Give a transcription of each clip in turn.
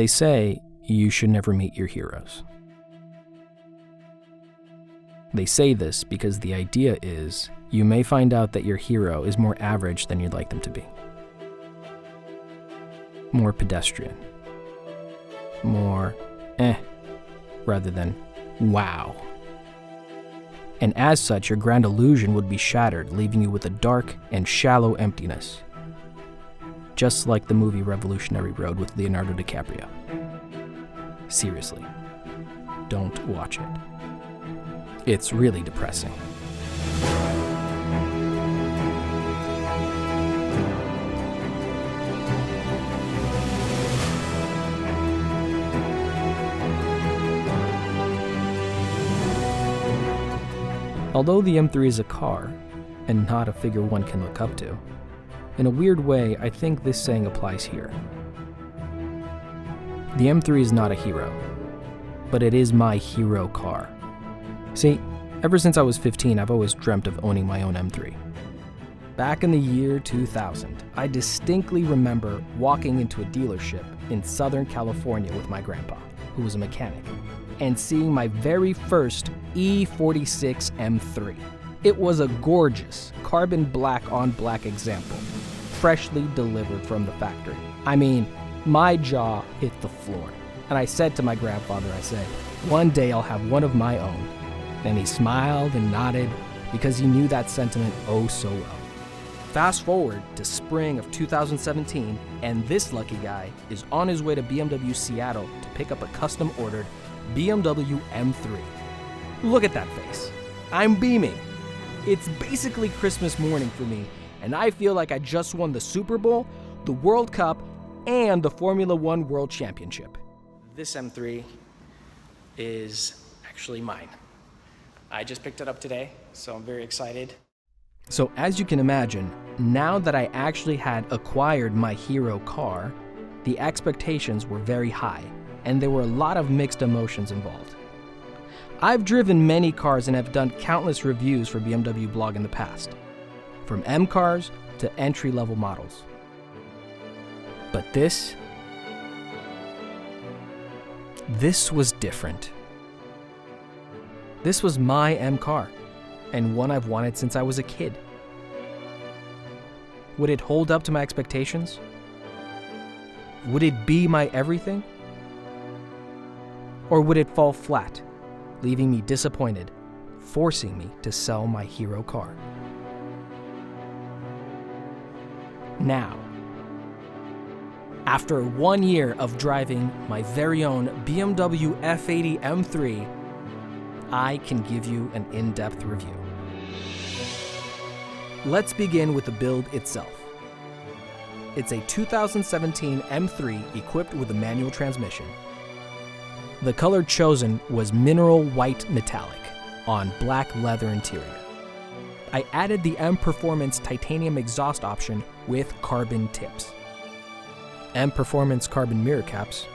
They say you should never meet your heroes. They say this because the idea is you may find out that your hero is more average than you'd like them to be. More pedestrian. More rather than wow. And as such, your grand illusion would be shattered, leaving you with a dark and shallow emptiness. Just like the movie Revolutionary Road with Leonardo DiCaprio. Seriously, don't watch it. It's really depressing. Although the M3 is a car, and not a figure one can look up to, in a weird way, I think this saying applies here. The M3 is not a hero, but it is my hero car. See, ever since I was 15, I've always dreamt of owning my own M3. Back in the year 2000, I distinctly remember walking into a dealership in Southern California with my grandpa, who was a mechanic, and seeing my very first E40 M3. It was a gorgeous carbon black on black example, freshly delivered from the factory. I mean, my jaw hit the floor. And I said to my grandfather, I said, one day I'll have one of my own. And he smiled and nodded because he knew that sentiment oh so well. Fast forward to spring of 2017, and this lucky guy is on his way to BMW Seattle to pick up a custom-ordered BMW M3. Look at that face. I'm beaming. It's basically Christmas morning for me, and I feel like I just won the Super Bowl, the World Cup, and the Formula One World Championship. This M3 is actually mine. I just picked it up today, so I'm very excited. So as you can imagine, now that I actually had acquired my hero car, the expectations were very high, and there were a lot of mixed emotions involved. I've driven many cars and have done countless reviews for BMW Blog in the past, from M cars to entry-level models. But this was different. This was my M car, and one I've wanted since I was a kid. Would it hold up to my expectations? Would it be my everything? Or would it fall flat, leaving me disappointed, forcing me to sell my hero car? Now, after 1 year of driving my very own BMW F80 M3, I can give you an in-depth review. Let's begin with the build itself. It's a 2017 M3 equipped with a manual transmission. The color chosen was Mineral White Metallic on black leather interior. I added the M Performance titanium exhaust option with carbon tips, M Performance carbon mirror caps,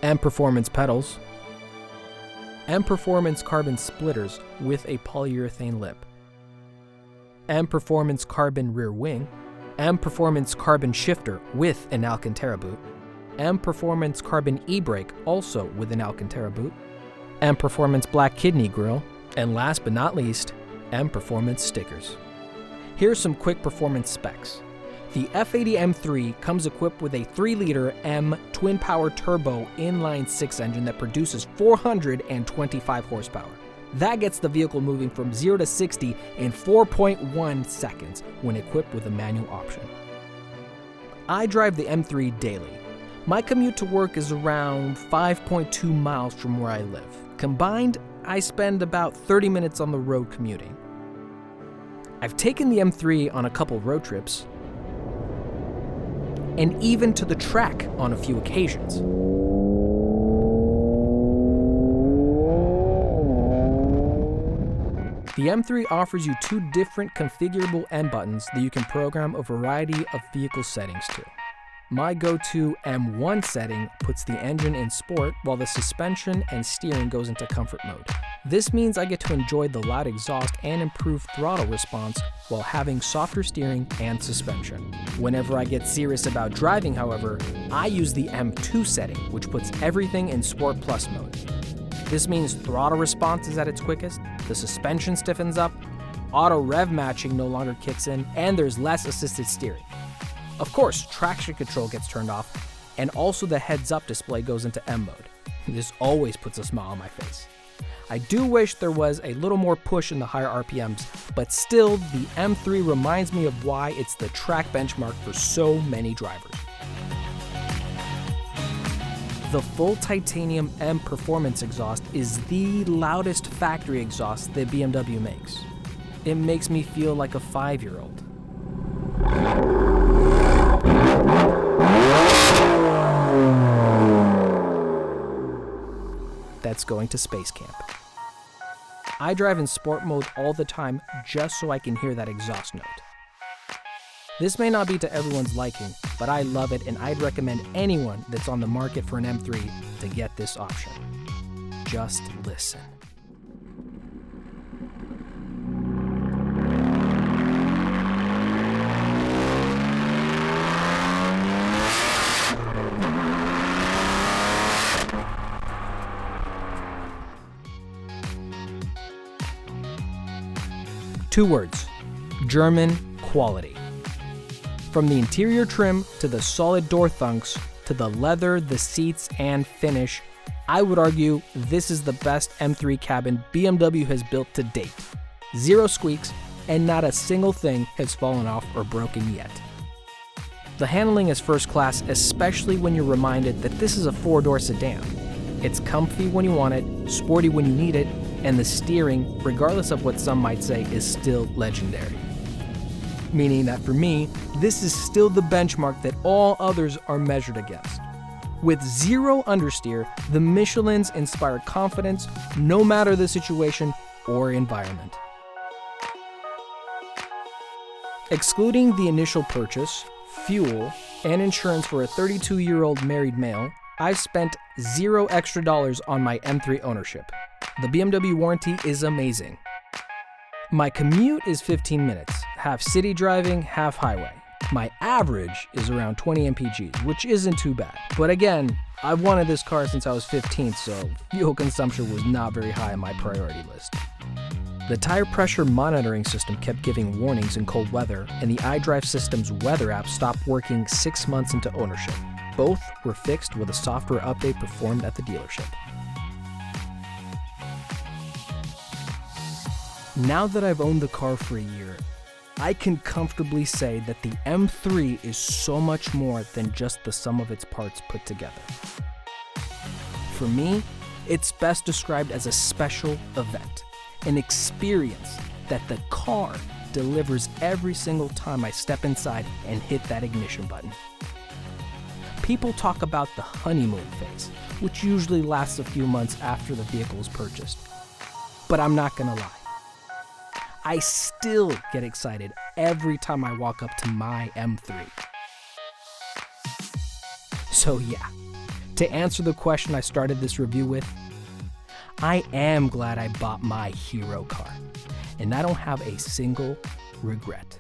M Performance pedals, M Performance carbon splitters with a polyurethane lip, M Performance carbon rear wing, M Performance carbon shifter with an Alcantara boot, M Performance carbon e-brake also with an Alcantara boot, M Performance black kidney grille, and last but not least, M Performance stickers. Here's some quick performance specs. The F80 M3 comes equipped with a 3-liter M twin-power turbo inline-6 engine that produces 425 horsepower. That gets the vehicle moving from 0 to 60 in 4.1 seconds when equipped with a manual option. I drive the M3 daily. My commute to work is around 5.2 miles from where I live. Combined, I spend about 30 minutes on the road commuting. I've taken the M3 on a couple road trips, and even to the track on a few occasions. The M3 offers you 2 different configurable M buttons that you can program a variety of vehicle settings to. My go-to M1 setting puts the engine in sport while the suspension and steering goes into comfort mode. This means I get to enjoy the loud exhaust and improved throttle response while having softer steering and suspension. Whenever I get serious about driving, however, I use the M2 setting, which puts everything in Sport Plus mode. This means throttle response is at its quickest, the suspension stiffens up, auto rev matching no longer kicks in, and there's less assisted steering. Of course, traction control gets turned off, and also the heads-up display goes into M mode. This always puts a smile on my face. I do wish there was a little more push in the higher RPMs, but still, the M3 reminds me of why it's the track benchmark for so many drivers. The full titanium M Performance exhaust is the loudest factory exhaust that BMW makes. It makes me feel like a 5-year-old. That's going to space camp. I drive in sport mode all the time just so I can hear that exhaust note. This may not be to everyone's liking, but I love it and I'd recommend anyone that's on the market for an M3 to get this option. Just listen. Two words: German quality. From the interior trim to the solid door thunks to the leather, the seats, and finish, I would argue this is the best M3 cabin BMW has built to date. Zero squeaks, and not a single thing has fallen off or broken yet. The handling is first class, especially when you're reminded that this is a 4-door sedan. It's comfy when you want it, sporty when you need it, and the steering, regardless of what some might say, is still legendary. Meaning that for me, this is still the benchmark that all others are measured against. With zero understeer, the Michelins inspire confidence no matter the situation or environment. Excluding the initial purchase, fuel, and insurance for a 32-year-old married male, I've spent $0 extra on my M3 ownership. The BMW warranty is amazing. My commute is 15 minutes, half city driving, half highway. My average is around 20 mpgs, which isn't too bad. But again, I've wanted this car since I was 15, so fuel consumption was not very high on my priority list. The tire pressure monitoring system kept giving warnings in cold weather, and the iDrive system's weather app stopped working 6 months into ownership. Both were fixed with a software update performed at the dealership. Now that I've owned the car for a year, I can comfortably say that the M3 is so much more than just the sum of its parts put together. For me, it's best described as a special event, an experience that the car delivers every single time I step inside and hit that ignition button. People talk about the honeymoon phase, which usually lasts a few months after the vehicle is purchased. But I'm not gonna lie. I still get excited every time I walk up to my M3. So yeah, to answer the question I started this review with, I am glad I bought my hero car, and I don't have a single regret.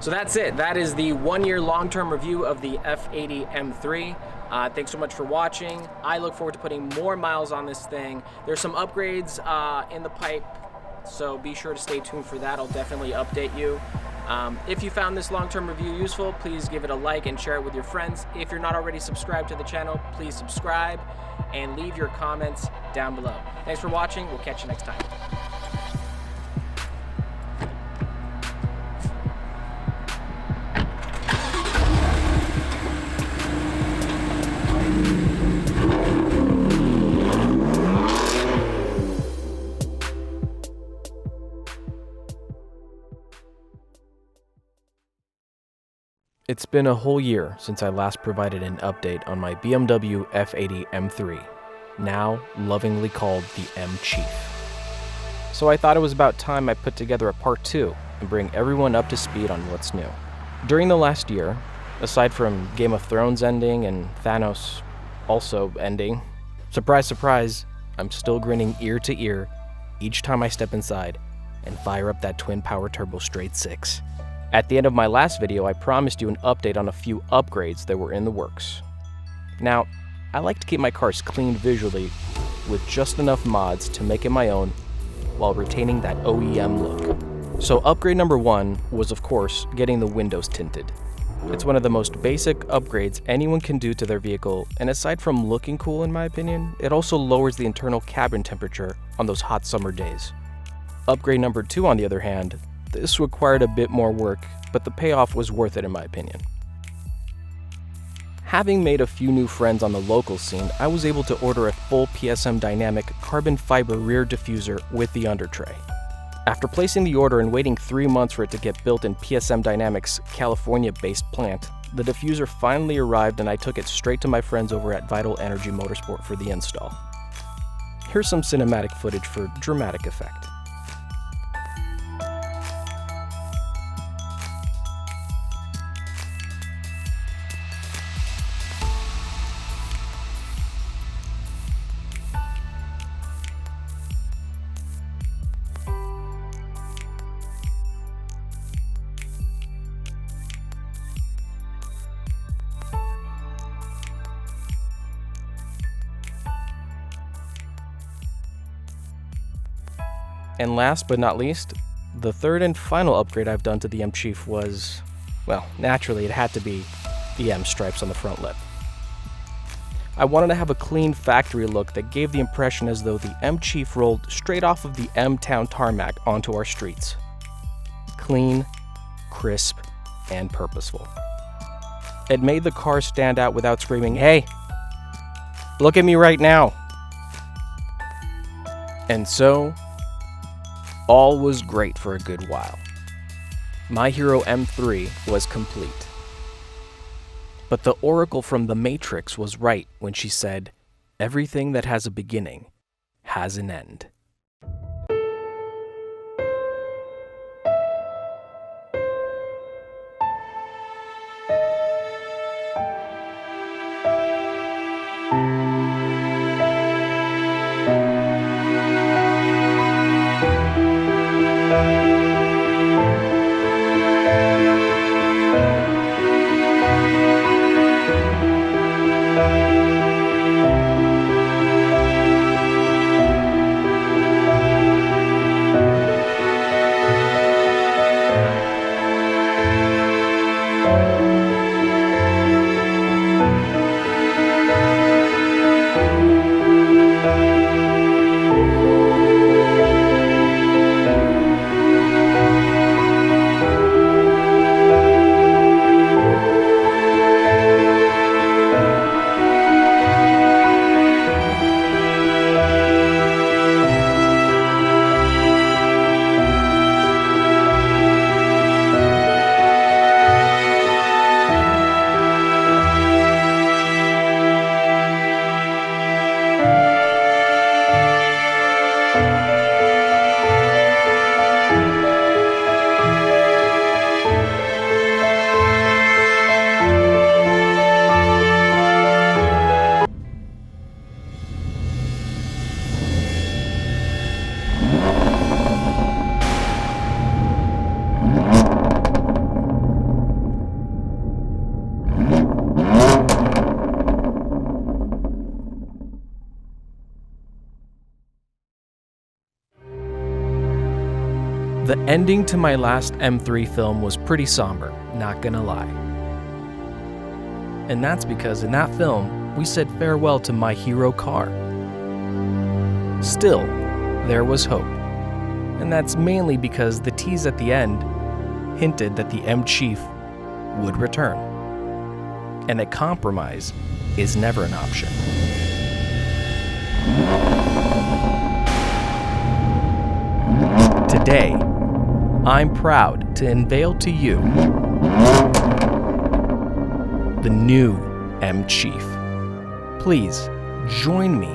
So that's it. That is the 1-year long-term review of the F80 M3. Thanks so much for watching. I look forward to putting more miles on this thing. There's some upgrades in the pipe, so be sure to stay tuned for that. I'll definitely update you. If you found this long-term review useful, please give it a like and share it with your friends. If you're not already subscribed to the channel, please subscribe and leave your comments down below. Thanks for watching. We'll catch you next time. It's been a whole year since I last provided an update on my BMW F80 M3, now lovingly called the M Chief. So I thought it was about time I put together a part 2 and bring everyone up to speed on what's new. During the last year, aside from Game of Thrones ending and Thanos also ending, surprise surprise, I'm still grinning ear to ear each time I step inside and fire up that twin-power turbo straight 6. At the end of my last video, I promised you an update on a few upgrades that were in the works. Now, I like to keep my cars clean visually with just enough mods to make it my own while retaining that OEM look. So upgrade number 1 was, of course, getting the windows tinted. It's one of the most basic upgrades anyone can do to their vehicle, and aside from looking cool in my opinion, it also lowers the internal cabin temperature on those hot summer days. Upgrade number 2, on the other hand, this required a bit more work, but the payoff was worth it in my opinion. Having made a few new friends on the local scene, I was able to order a full PSM Dynamic carbon fiber rear diffuser with the under tray. After placing the order and waiting 3 months for it to get built in PSM Dynamics' California-based plant, the diffuser finally arrived and I took it straight to my friends over at Vital Energy Motorsport for the install. Here's some cinematic footage for dramatic effect. And last but not least, the third and final upgrade I've done to the M Chief was, well, naturally it had to be the M stripes on the front lip. I wanted to have a clean factory look that gave the impression as though the M Chief rolled straight off of the M-Town tarmac onto our streets. Clean, crisp, and purposeful. It made the car stand out without screaming, "Hey, look at me right now!" And so, all was great for a good while. My hero M3 was complete. But the Oracle from the Matrix was right when she said, "Everything that has a beginning has an end." The ending to my last M3 film was pretty somber, not gonna lie. And that's because in that film, we said farewell to my hero car. Still, there was hope. And that's mainly because the tease at the end hinted that the M Chief would return. And that compromise is never an option. Today, I'm proud to unveil to you the new M Chief. Please join me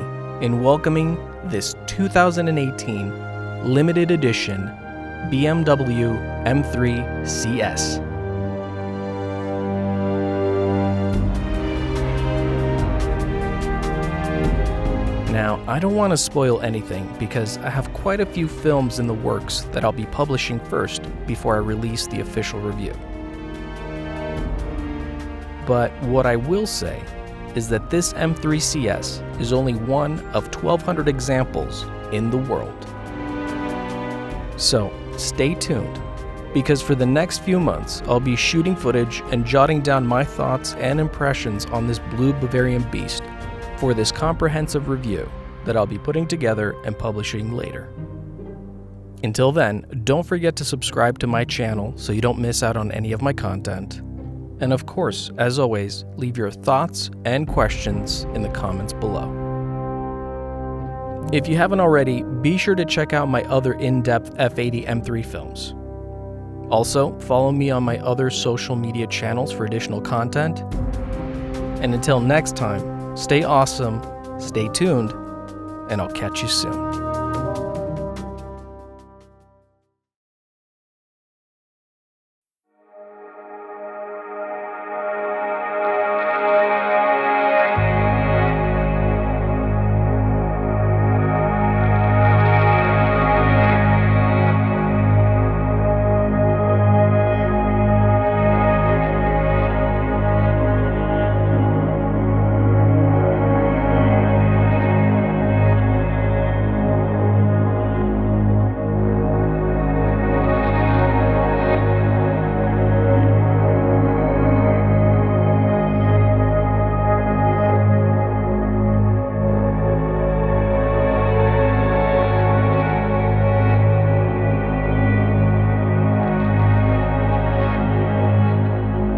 in welcoming this 2018 limited edition BMW M3 CS. Now, I don't want to spoil anything because I have quite a few films in the works that I'll be publishing first before I release the official review. But what I will say is that this M3 CS is only one of 1,200 examples in the world. So stay tuned, because for the next few months I'll be shooting footage and jotting down my thoughts and impressions on this blue Bavarian beast for this comprehensive review that I'll be putting together and publishing later. Until then, don't forget to subscribe to my channel so you don't miss out on any of my content. And of course, as always, leave your thoughts and questions in the comments below. If you haven't already, be sure to check out my other in-depth F80 M3 films. Also, follow me on my other social media channels for additional content. And until next time, stay awesome, stay tuned, and I'll catch you soon.